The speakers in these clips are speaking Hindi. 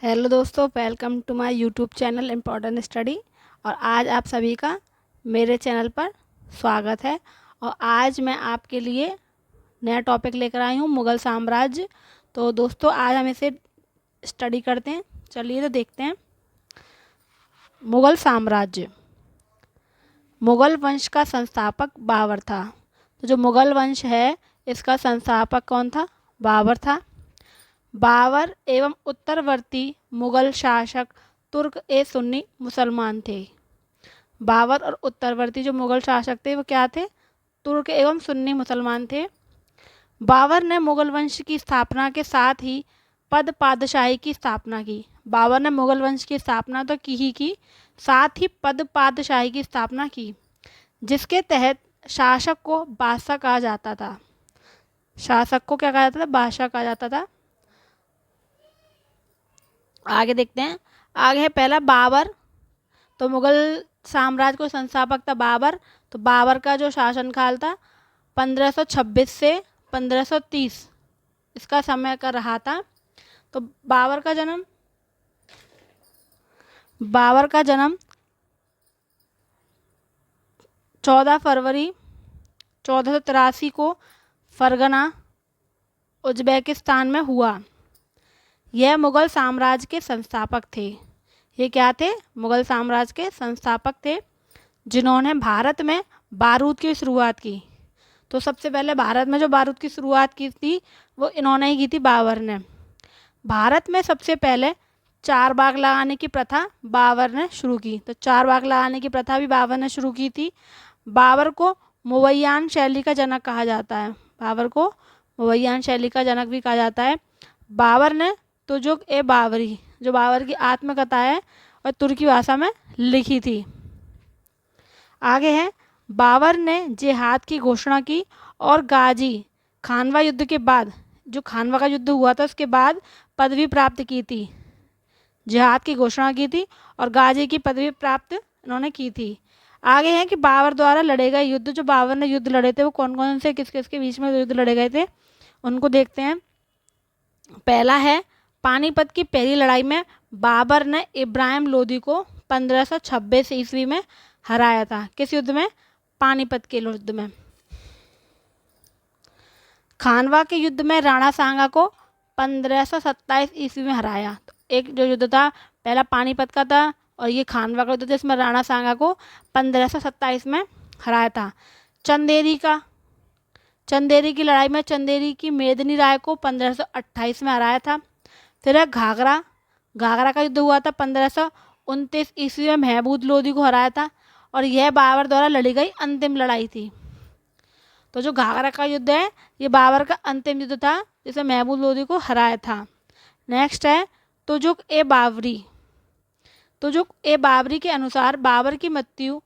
हेलो दोस्तों, welcome to my YouTube channel important study. और आज आप सभी का मेरे चैनल पर स्वागत है। और आज मैं आपके लिए नया टॉपिक लेकर आई हूँ, मुग़ल साम्राज्य। तो दोस्तों, आज हम इसे स्टडी करते हैं। चलिए तो देखते हैं। मुग़ल साम्राज्य। मुग़ल वंश का संस्थापक बाबर था। तो जो मुग़ल वंश है, इसका संस्थापक कौन था? बाबर था। बाबर एवं उत्तरवर्ती मुग़ल शासक तुर्क ए सुन्नी मुसलमान थे। बाबर और उत्तरवर्ती जो मुग़ल शासक थे वो क्या थे? तुर्क एवं सुन्नी मुसलमान थे। बाबर ने मुग़ल वंश की स्थापना के साथ ही पद पादशाही की स्थापना की। बाबर ने मुग़ल वंश की स्थापना तो की ही की, साथ ही पद पादशाही की स्थापना की, जिसके तहत शासक को बादशाह कहा जाता था। शासक को क्या कहा जाता था? बादशाह कहा जाता था। आगे देखते हैं। आगे है पहला बाबर। तो मुग़ल साम्राज्य को संस्थापक था बाबर। तो बाबर का जो शासनकाल था 1526 से 1530 इसका समय का रहा था। तो बाबर का जन्म 14 फरवरी 1483 को फरगना उज़्बेकिस्तान में हुआ। यह मुग़ल साम्राज्य के संस्थापक थे। ये क्या थे? मुग़ल साम्राज्य के संस्थापक थे, जिन्होंने भारत में बारूद की शुरुआत की। तो सबसे पहले भारत में जो बारूद की शुरुआत की थी वो इन्होंने ही की थी, बाबर ने। भारत में सबसे पहले चार बाग लगाने की प्रथा बाबर ने शुरू की। तो चार बाग लगाने की प्रथा भी बाबर ने शुरू की थी। बाबर को मुवय्यान शैली का जनक कहा जाता है। बाबर को मुवय्यान शैली का जनक भी कहा जाता है। बाबर ने तुजुक ए बाबरी, जो बाबर की आत्मकथा है, और तुर्की भाषा में लिखी थी। आगे है, बाबर ने जिहाद की घोषणा की और गाजी खानवा युद्ध के बाद, जो खानवा का युद्ध हुआ था उसके बाद पदवी प्राप्त की थी। जिहाद की घोषणा की थी और गाजी की पदवी प्राप्त इन्होंने की थी। आगे है कि बाबर द्वारा लड़े गए युद्ध, जो बाबर ने युद्ध लड़े थे वो कौन कौन से, किस किस के बीच में युद्ध लड़े गए थे, उनको देखते हैं। पहला है, पानीपत की पहली लड़ाई में बाबर ने इब्राहिम लोदी को 1526 ईस्वी में हराया था। किस युद्ध में? पानीपत के युद्ध में। खानवा के युद्ध में राणा सांगा को 1527 ईस्वी में हराया। तो एक जो युद्ध था पहला पानीपत का था, और ये खानवा का युद्ध था, इसमें राणा सांगा को 1527 में हराया था। चंदेरी की लड़ाई में चंदेरी की मेदिनी राय को 1528 में हराया था। फिर है घाघरा का युद्ध हुआ था 1529 ईस्वी में, महमूद लोदी को हराया था, और यह बाबर द्वारा लड़ी गई अंतिम लड़ाई थी। तो जो घाघरा का युद्ध है ये बाबर का अंतिम युद्ध था, जिसमें महमूद लोदी को हराया था। नेक्स्ट है तुजुक ए बाबरी के अनुसार बाबर की मृत्यु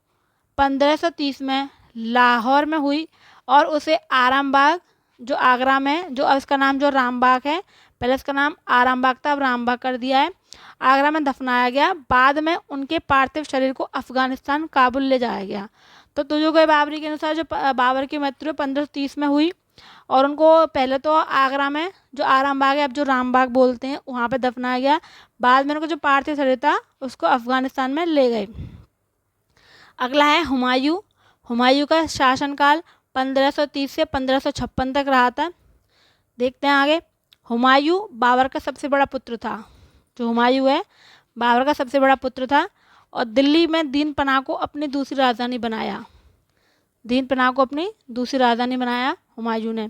1530 में लाहौर में हुई, और उसे आरामबाग, जो आगरा में, जो अब इसका नाम जो रामबाग है, पहले इसका नाम आरामबाग था, अब रामबाग कर दिया है, आगरा में दफनाया गया। बाद में उनके पार्थिव शरीर को अफगानिस्तान काबुल ले जाया गया। तो तुजुक ए बाबरी के अनुसार जो बाबर की मृत्यु 1530 में हुई, और उनको पहले तो आगरा में जो आरामबाग है, अब जो रामबाग बोलते हैं, वहाँ पे दफनाया गया। बाद में उनको जो पार्थिव शरीर था उसको अफगानिस्तान में ले गए। अगला है हुमायूं का शासनकाल 1530 से 1556 तक रहा था। देखते हैं आगे। हुमायूं बाबर का सबसे बड़ा पुत्र था। जो हुमायूं है बाबर का सबसे बड़ा पुत्र था, और दिल्ली में दीन पनाह को अपनी दूसरी राजधानी बनाया हुमायूं ने।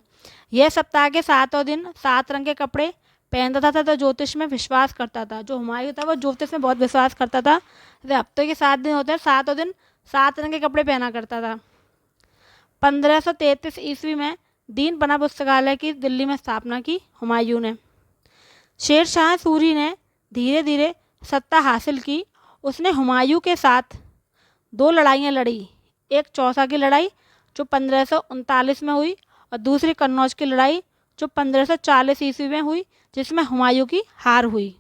यह सप्ताह के 7 दिन 7 रंग के कपड़े पहनता था, तो ज्योतिष में विश्वास करता था। जो हुमायूं था वो ज्योतिष में बहुत विश्वास करता था। हफ्ते के 7 दिन होते हैं, 7 दिन 7 रंग के कपड़े पहना करता था। 1533 ईस्वी में दीन पनाह पुस्तकालय की दिल्ली में स्थापना की हुमायूं ने। शेर शाह सूरी ने धीरे धीरे सत्ता हासिल की। उसने हुमायूं के साथ 2 लड़ाइयाँ लड़ी। एक चौसा की लड़ाई जो 1539 में हुई, और दूसरी कन्नौज की लड़ाई जो 1540 ईस्वी में हुई, जिसमें हुमायूं की हार हुई।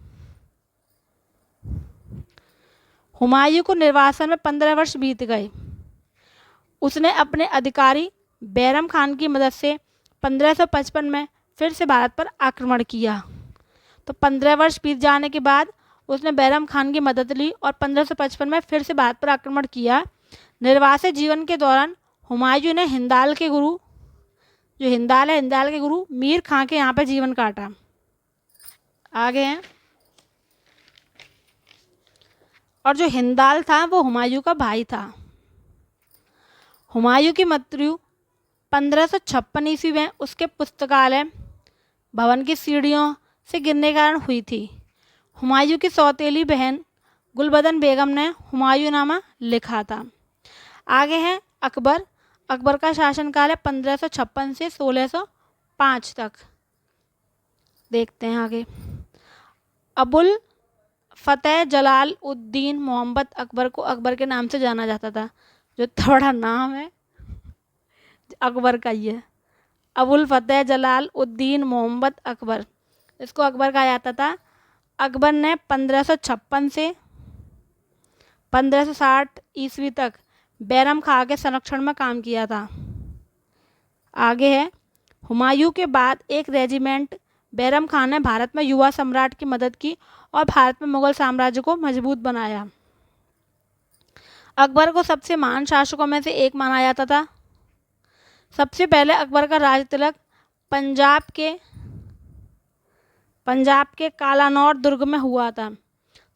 हुमायूं को निर्वासन में 15 वर्ष बीत गए। उसने अपने अधिकारी बैरम खान की मदद से 1555 में फिर से भारत पर आक्रमण किया। तो 15 वर्ष बीत जाने के बाद उसने बैरम खान की मदद ली और 1555 में फिर से भारत पर आक्रमण किया। निर्वासित जीवन के दौरान हुमायूं ने हिंदाल के गुरु, जो हिंदाल है, हिंदाल के गुरु मीर खां के यहाँ पर जीवन काटा। आगे हैं, और जो हिंदाल था वो हुमायूं का भाई था। हुमायूं की मृत्यु 1556 ईस्वी में उसके पुस्तकालय भवन की सीढ़ियों से गिरने के कारण हुई थी। हुमायूं की सौतेली बहन गुलबदन बेगम ने हुमायूंनामा लिखा था। आगे है अकबर। अकबर का शासनकाल है 1556 से 1605 तक। देखते हैं आगे। अबुल फतेह जलाल उद्दीन मोहम्मद अकबर को अकबर के नाम से जाना जाता था। जो थोड़ा नाम है अकबर का ही है, अबुल फतेह जलाल उद्दीन मोहम्मद अकबर, इसको अकबर कहा जाता था। अकबर ने 1556 से 1560 ईस्वी तक बैरम खां के संरक्षण में काम किया था। आगे है, हुमायूं के बाद एक रेजिमेंट बैरम खान ने भारत में युवा सम्राट की मदद की और भारत में मुगल साम्राज्य को मजबूत बनाया। अकबर को सबसे महान शासकों में से एक माना जाता था। सबसे पहले अकबर का राज तिलक पंजाब के कालानौर दुर्ग में हुआ था।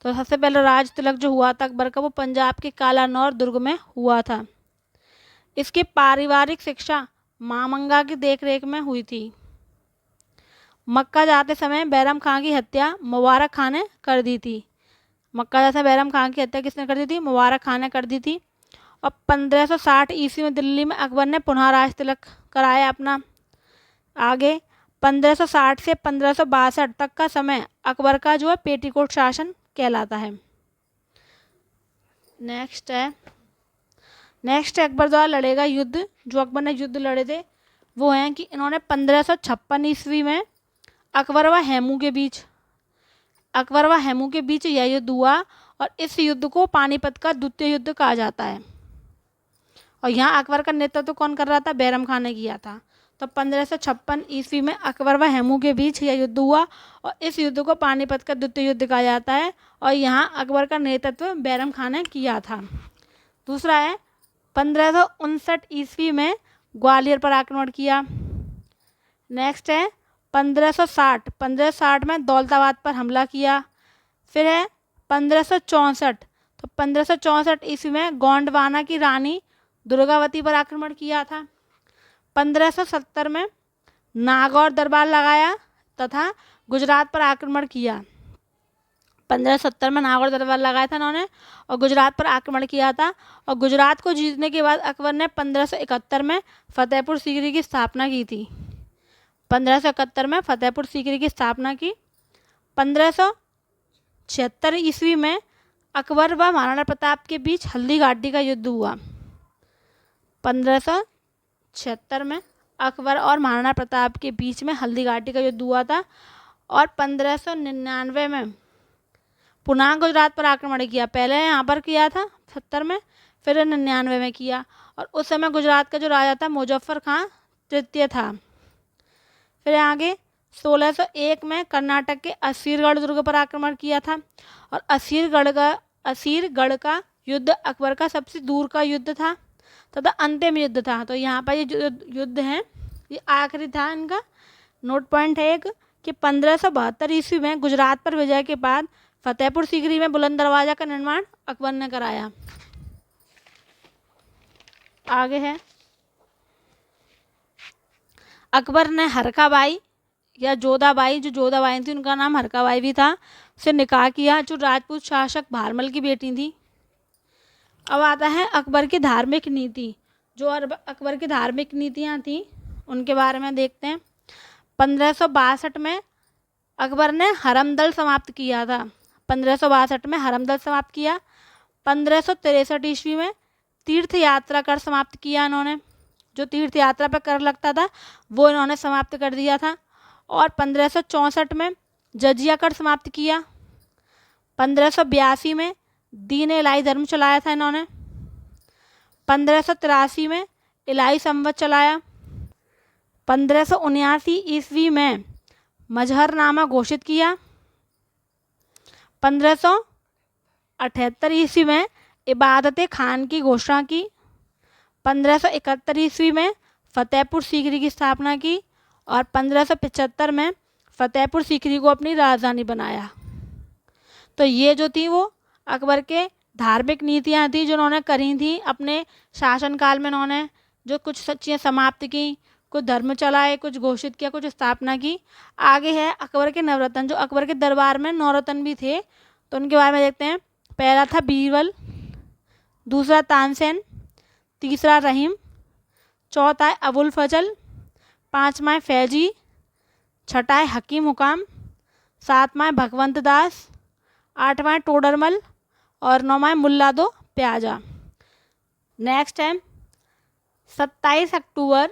तो सबसे पहले राज तिलक जो हुआ था अकबर का, वो पंजाब के कालानौर दुर्ग में हुआ था। इसकी पारिवारिक शिक्षा मामंगा की देखरेख में हुई थी। मक्का जाते समय बैरम खां की हत्या मुबारक खां ने कर दी थी। मक्का जाते समय बैरम खां की हत्या किसने कर दी थी? मुबारक खां ने कर दी थी। और 1560 ईस्वी में दिल्ली में अकबर ने पुनः राज तिलक कराया अपना। आगे 1560 से 1562 तक का समय अकबर का जो है पेटीकोट शासन कहलाता है। नेक्स्ट है अकबर द्वारा लड़ेगा युद्ध। जो अकबर ने युद्ध लड़े थे वो हैं कि इन्होंने 1556 ईस्वी में अकबर व हेमू के बीच यह युद्ध हुआ और इस युद्ध को पानीपत का द्वितीय युद्ध कहा जाता है। और यहाँ अकबर का नेतृत्व कौन कर रहा था? बैरम खान ने किया था। तो 1556 ईस्वी में अकबर व हेमू के बीच यह युद्ध हुआ और इस युद्ध को पानीपत का द्वितीय युद्ध कहा जाता है और यहाँ अकबर का नेतृत्व बैरम खान ने किया था। दूसरा है 1559 ईस्वी में ग्वालियर पर आक्रमण किया। नेक्स्ट है 1560 में दौलताबाद पर हमला किया। फिर है 1564, तो 1564 ईस्वी में गोंडवाना की रानी दुर्गावती पर आक्रमण किया था। 1570 में नागौर दरबार लगाया तथा गुजरात पर आक्रमण किया। 1570 में नागौर दरबार लगाया था इन्होंने और गुजरात पर आक्रमण किया था। और गुजरात को जीतने के बाद अकबर ने 1571 में फतेहपुर सीकरी की स्थापना की थी। 1571 में फतेहपुर सीकरी की स्थापना की। 1576 ईस्वी में अकबर व महाराणा प्रताप के बीच हल्दी घाटी का युद्ध हुआ। 1576 में अकबर और महाराणा प्रताप के बीच में हल्दी घाटी का युद्ध हुआ था। और 1599 में पुनः गुजरात पर आक्रमण किया। पहले यहाँ पर किया था 70 में, फिर 99 में किया। और उस समय गुजरात का जो राजा था मुजफ्फर खां तृतीय था। फिर आगे 1601 में कर्नाटक के असीरगढ़ दुर्ग पर आक्रमण किया था। और असीरगढ़ का युद्ध अकबर का सबसे दूर का युद्ध था तथा अंतिम युद्ध था। तो यहाँ पर ये जो युद्ध है ये आखिरी था इनका। नोट पॉइंट है एक कि 1572 ईस्वी में गुजरात पर विजय के बाद फतेहपुर सीकरी में बुलंद दरवाजा का निर्माण अकबर ने कराया। आगे है अकबर ने हरकाबाई या जोधाबाई, जो जोधाबाई थी उनका नाम हरकाबाई भी था, से निकाह किया, जो राजपूत शासक भारमल की बेटी थी। अब आता है अकबर की धार्मिक नीति। जो अकबर की धार्मिक नीतियाँ थी उनके बारे में देखते हैं। 1562 में अकबर ने हरमदल समाप्त किया था। 1562 में हरमदल समाप्त किया। 1563 ईस्वी में तीर्थ यात्रा कर समाप्त किया इन्होंने। जो तीर्थ यात्रा पर कर लगता था वो इन्होंने समाप्त कर दिया था। और 1564 में जजिया कर समाप्त किया। 1582 में दीन इलाही धर्म चलाया था इन्होंने। 1583 में इलाही संवत चलाया। 1579 ईस्वी में मजहरनामा घोषित किया। 1578 ईस्वी में इबादत खान की घोषणा की। 1571 ईस्वी में फतेहपुर सीकरी की स्थापना की और 1575 में फतेहपुर सीकरी को अपनी राजधानी बनाया। तो ये जो थी वो अकबर के धार्मिक नीतियाँ थी जो उन्होंने करी थी अपने शासनकाल में। उन्होंने जो कुछ चीज़ें समाप्त की, कुछ धर्म चलाए, कुछ घोषित किया, कुछ स्थापना की। आगे है अकबर के नवरत्न, जो अकबर के दरबार में नवरत्न भी थे, तो उनके बारे में देखते हैं। पहला था बीरबल, दूसरा तानसेन, तीसरा रहीम, चौथा है अबुल फजल, पाँचवा है फैजी, छठा है हकीम हुकाम, सातवां है भगवंत दास, आठवां है टोडरमल और नौवां है मुल्ला दो प्याजा। नेक्स्ट है 27 अक्टूबर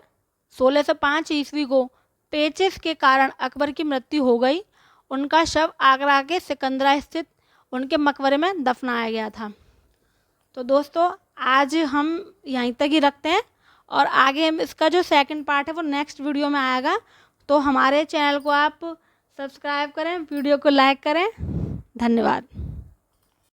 1605 ईस्वी को पेचिश के कारण अकबर की मृत्यु हो गई। उनका शव आगरा के सिकंदरा स्थित उनके मकबरे में दफनाया गया था। तो दोस्तों आज हम यहीं तक ही रखते हैं और आगे हम इसका जो सेकंड पार्ट है वो नेक्स्ट वीडियो में आएगा। तो हमारे चैनल को आप सब्सक्राइब करें, वीडियो को लाइक करें। धन्यवाद।